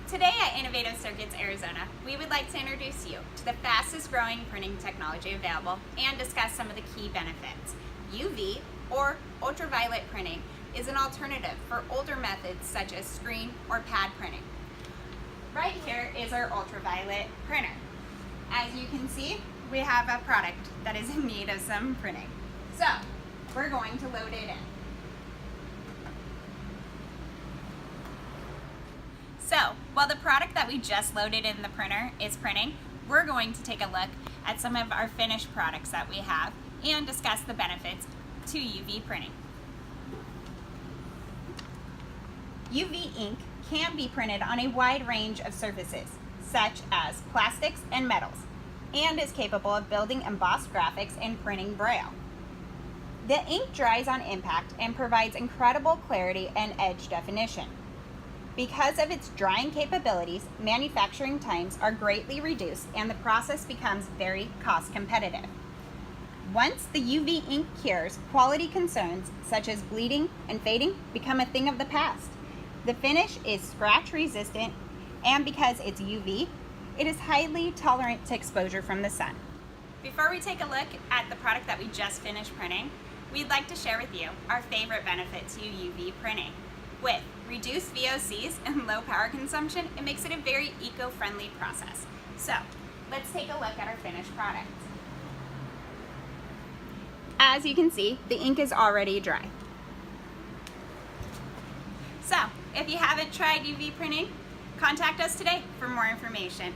Today at Innovative Circuits Arizona, we would like to introduce you to the fastest growing printing technology available and discuss some of the key benefits. UV, or ultraviolet printing, is an alternative for older methods such as screen or pad printing. Right here is our ultraviolet printer. As you can see, we have a product that is in need of some printing. So, we're going to load it in. So, while the product that we just loaded in the printer is printing, we're going to take a look at some of our finished products that we have and discuss the benefits to UV printing. UV ink can be printed on a wide range of surfaces, such as plastics and metals, and is capable of building embossed graphics and printing braille. The ink dries on impact and provides incredible clarity and edge definition. Because of its drying capabilities, manufacturing times are greatly reduced and the process becomes very cost competitive. Once the UV ink cures, quality concerns such as bleeding and fading become a thing of the past. The finish is scratch resistant, and because it's UV, it is highly tolerant to exposure from the sun. Before we take a look at the product that we just finished printing, we'd like to share with you our favorite benefit to UV printing. With reduced VOCs and low power consumption, it makes it a very eco-friendly process. So, let's take a look at our finished product. As you can see, the ink is already dry. So, if you haven't tried UV printing, contact us today for more information.